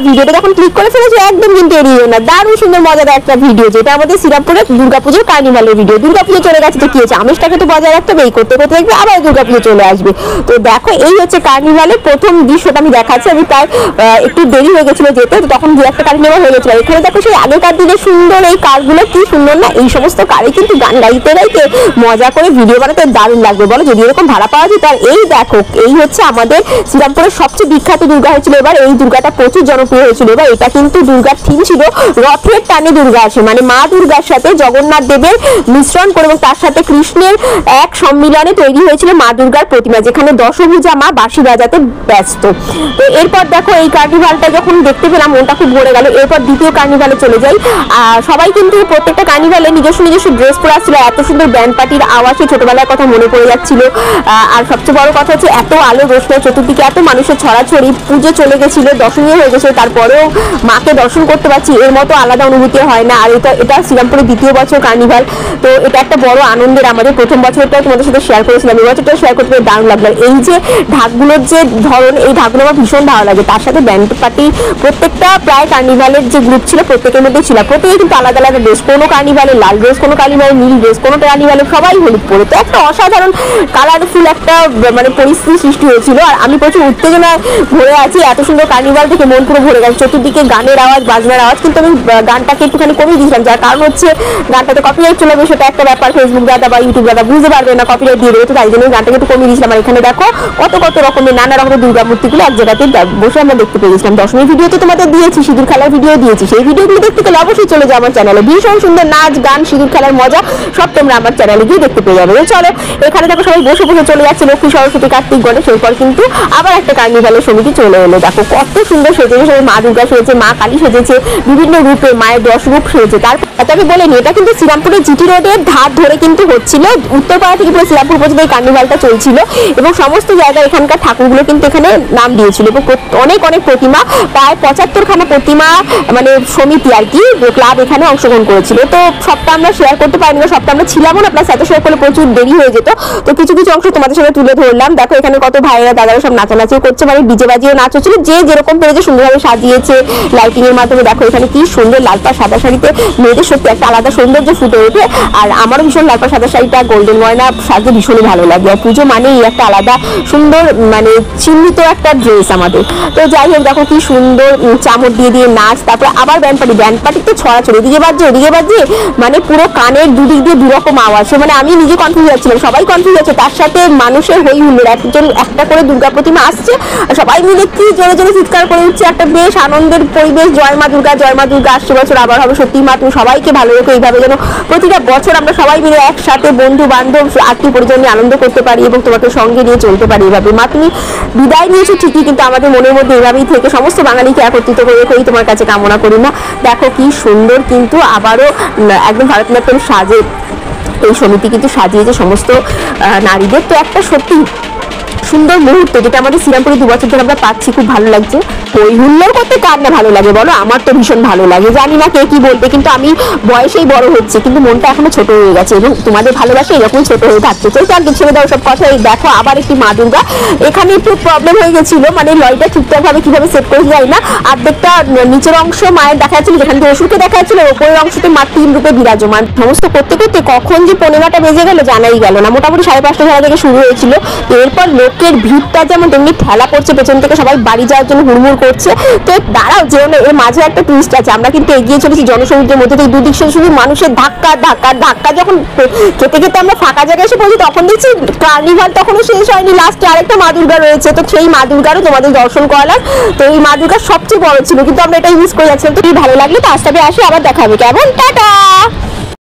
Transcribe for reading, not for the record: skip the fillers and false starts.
ভিডিওটা যখন ক্লিক করে ফেলেছো একদম কিন্তু এড়িয়ে না, দারুণ সুন্দর মজাদার একটা ভিডিও, যেটা আমাদের শ্রীরামপুরের দুর্গাপুজোর কার্নিভালের ভিডিও। দুর্গাপুজো চলে গেছে তো কি হয়েছে, আমেজটাকে তো বজায় রাখতে হবে, এই করতে করতে দেখবে আবার দুর্গাপুজো চলে আসবে। তো দেখো এই হচ্ছে কার্নিভালের প্রথম দৃশ্যটা আমি দেখাচ্ছি। আমি প্রায় একটু দেরি হয়ে গেছিল যেতে, তো তখন দু একটা কার্নিভাল হয়ে গেছিল। এখানে দেখো সেই আগেকার দিনে সুন্দর এই কারগুলো, কি সুন্দর না, এই সমস্ত কারে কিন্তু গান গাইতে গাইতে মজা করে ভিডিও বানাতে দারুণ লাগবে বলো, যদি এরকম ভাড়া পাওয়া যেত। আর এই দেখো এই হচ্ছে আমাদের শ্রীরামপুরের সবচেয়ে বিখ্যাত দুর্গা হয়েছিল এবার, এই দুর্গাটা প্রচুর জনপ্রিয় হয়েছিল এবার। এটা কিন্তু দুর্গার থিম ছিল রথের টানে দুর্গা আসে, মানে মা দুর্গার সাথে জগন্নাথ দেবের মিশ্রণ করে এবং তার সাথে কৃষ্ণের এক সম্মিলনে তৈরি হয়েছিল মা দুর্গার প্রতিমা, যেখানে দশভুজা মা বাঁশি বাজাতে ব্যস্ত। তো এরপর দেখো এই কার্নিভালটা যখন দেখতে পেলাম মনটা খুব ভরে গেল। এরপর দ্বিতীয় কার্নিভালে চলে যাই। সবাই কিন্তু প্রত্যেকটা কার্নিভালে নিজস্ব নিজস্ব ড্রেস পরে আসছিল, এত সুন্দর ব্যান্ড পার্টির আওয়াজে ছোটবেলার কথা মনে পড়ে যাচ্ছিল। আর সবচেয়ে বড় কথা হচ্ছে এত আলো রোশনাই, চতুর্দিকে এত মানুষের ছড়াছড়ি, পুজো চলে গেছিল, দশমী হয়ে গেছে, তারপরেও মাকে দর্শন করতে পারছি, এর মতো আলাদা অনুভূতি হয় না। আর এটা শ্রীরামপুরের দ্বিতীয় বছর কার্নিভাল, তো এটা একটা বড় আনন্দের। আমাদের প্রথম বছরটা তোমাদের সাথে শেয়ার করেছিলাম, এই বছরটা শেয়ার করতে দারুণ লাগলো। এই যে ঢাকগুলোর যে ধরন, এই ঢাকগুলো আমার ভীষণ ভালো লাগে, তার সাথে ব্যান্ড পার্টি প্রত্যেকটা প্রায় কার্নিভালের যে গ্রুপ ছিল প্রত্যেকের মধ্যে ছিল, প্রত্যেকে কিন্তু আলাদা আলাদা ড্রেস, কোনো কার্নিভালে লাল ড্রেস, কোনো কার্নিভালে নীল ড্রেস, কোনো কার্নিভালে সবাই হলুদ পরে, তো একটা অসাধারণ কালারফুল একটা মানে পরিস্থিতি সৃষ্টি হয়েছিল। আর আমি প্রচুর উত্তেজনায় ভরে আছি, এত সুন্দর কার্নিভাল দেখে মন পুরো ভরে গেছে, চতুর্দিকে গানের আওয়াজ, বাজনার আওয়াজ। কিন্তু আমি গানটাকে একটুখানি কমিয়ে দিয়েছিলাম, যার কারণ হচ্ছে গানটাতে কপিরাইট চলে যাবে, সেটা একটা ব্যাপার, ফেসবুক দাদা বা ইউটিউব দাদা বুঝতে পারবে না, কপিরাইট দিয়ে দেবে, তো তাই জন্য গানটাকে একটু কমিয়ে দিয়েছিলাম। আর এখানে দেখো কত কত রকমের নানা রকমের দুর্গা মূর্তিগুলো এক জায়গাতে বসে আমরা দেখতে পেয়েছিলাম। দশমীর ভিডিও তো তোমাদের দিয়েছি, সিঁদুর খেলার ভিডিও দিয়েছি, সেই ভিডিওগুলো দেখতে গেলে অবশ্যই চলে যাও আমার চ্যানেলে, ভীষণ সুন্দর নাচ গান সিঁদুর খেলার মজা সব তোমরা আমার চ্যানেলে গিয়ে দেখতে পেয়ে যাবে। চলো এখানে দেখো সবাই বসে বসে চলে যাচ্ছে লক্ষ্মী সরস্বতী কার্তিক গণেশ, এরপর কিন্তু আবার একটা কার্নিভালের সমিতি চলে এলো। দেখো কত সুন্দর সেজেছে, সবাই মা দুর্গা সেজেছে, মা কালী সেজেছে, বিভিন্ন রূপে মায়ের 10 রূপ সেজেছে। তারপর আমি বলিনি, এটা কিন্তু শ্রীরামপুরের জিটি রোডের ধার ধরে কিন্তু হচ্ছিল, উত্তরপাড়া থেকে পুরো শ্রীরামপুর পর্যন্ত এই কার্নিভালটা চলছিল এবং সমস্ত জায়গায় এখানকার ঠাকুরগুলো কিন্তু এখানে নাম দিয়েছিল এবং অনেক অনেক প্রতিমা, প্রায় 75খানা প্রতিমা মানে সমিতি আর কি ক্লাব এখানে অংশগ্রহণ করেছিল। তো সবটা আমরা শেয়ার করতে পারিনি, সবটা আমরা ছিলামও না, প্লাস এত শেয়ার করলে প্রচুর দেরি হয়ে যেত, তো কিছু কিছু অংশ তোমাদের সাথে তুলে ধরলাম। দেখো এখানে কত ভাইয়েরা দাদারা সব নাচানাচিও করছে, মানে ডিজে বাজিয়ে নাচ হচ্ছিল, যে যেরকম পেরেছে সুন্দরভাবে সাজিয়েছে লাইটিং এর মাধ্যমে। দেখো এখানে কি সুন্দর লাল পাড় সাদা শাড়িতে মেয়েদের সত্যি একটা আলাদা সৌন্দর্য ফুটে ওঠে। আর আমারও ভীষণ লাল পাড় সাদা শাড়িটা গোল্ডেন গয়না সাজতে ভীষণই ভালো লাগে, আর পুজো মানে এই একটা আলাদা সুন্দর মানে চিহ্নিত একটা ড্রেস আমাদের। তো যাই হোক দেখো কি সুন্দর চামড় দিয়ে দিয়ে নাচ, তারপরে আবার ব্যান্ড পার্টি তো ছড়াছড়ি, এদিকে বাজছে মানে পুরো কানের দুদিক দিয়ে দুরকম আওয়াজ, মানে আমি নিজে কনফিউজ হচ্ছিলাম, সবাই কনফিউজ হচ্ছে, তার সাথে মানুষের হই হুল্লোড়, একজন একটা করে দুর্গা প্রতিমা আসছে, সবাই মিলে কি জোরে জোরে চিৎকার করে উঠছে, একটা বেশ আনন্দের পরিবেশ। জয় মা দুর্গা আসছে, বছর আবার হবে, সত্যি মা তুমি সবাইকে ভালো রেখো, এইভাবে যেন প্রতিটা বছর আমরা সবাই মিলে একসাথে বন্ধু বান্ধব আত্মীয় পরিজন নিয়ে আনন্দ করতে পারি এবং তোমাকে সঙ্গে নিয়ে চলতে পারি এইভাবে। মা তুমি বিদায় নিয়েছো ঠিকই, কিন্তু আমাদের মনের মধ্যে এভাবেই থেকে সমস্ত বাঙালিকে একত্রিত করে রেখোই তোমার কাছে কামনা করি। না দেখো কি সুন্দর কিন্তু আবারও একদম ভারতনাট্যম সাজে এই সমিতি কিন্তু সাজিয়েছে সমস্ত নারীদের, তো একটা সত্যি সুন্দর মুহূর্ত যেটা আমাদের শ্রীরামপুরে 2 বছর ধরে আমরা পাচ্ছি, খুব ভালো লাগছে। ওই হুল্লোড় করতে কার না ভালো লাগে বলো, আমার তো ভীষণ ভালো লাগে, জানি না কে কি বলবে, কিন্তু আমি বয়সেই বড় হচ্ছে কিন্তু মনটা এখনো ছোট হয়ে গেছে এবং তোমাদের ভালোবাসা এরকমই ছোট হয়ে থাকছে। তো তার ছেড়ে দাও সব কথা। এই দেখো আবার একটি মা দুর্গা, এখানে একটু প্রবলেম হয়ে গেছিল, মানে লয়টা ঠিকঠাক ভাবে কিভাবে সেট করে যাই না, অর্ধেকটা নিচের অংশ মায়ের দেখা যাচ্ছিল, যেখান থেকে অসুরকে দেখা যাচ্ছিল, ওপরের অংশতে মা 3 রূপে বিরাজমান। সমস্ত করতে করতে কখন যে 15টা বেজে গেল জানাই গেল না, মোটামুটি 5:30 থেকে শুরু হয়েছিল। এরপর লোকের ভিড়টা যেমন তেমনি ঠেলা পড়ছে পেছন থেকে, সবাই বাড়ি যাওয়ার জন্য হুড়মুড় করছে। তো দাঁড়াও যে এর মাঝে একটা টুইস্ট আছে, আমরা কিন্তু এগিয়ে চলেছি জনসমুদ্রের মধ্যে থেকে, দুদিক শুধু মানুষের ধাক্কা ধাক্কা ধাক্কা, যখন খেতে খেতে আমরা ফাঁকা জায়গায় এসে পৌঁছি তখন দেখছি কার্নিভাল তখনও শেষ হয়নি, লাস্টে আরেকটা মা দুর্গা রয়েছে, তো সেই মা দুর্গারও তোমাদের দর্শন করালাম। তো এই মা দুর্গা সবচেয়ে বড় ছিল, কিন্তু আমরা এটাই মিস করে যাচ্ছিলাম। তো ভালো লাগলো, তো আজ তবে আসি, আবার দেখা হবে, কেমন, টাটা।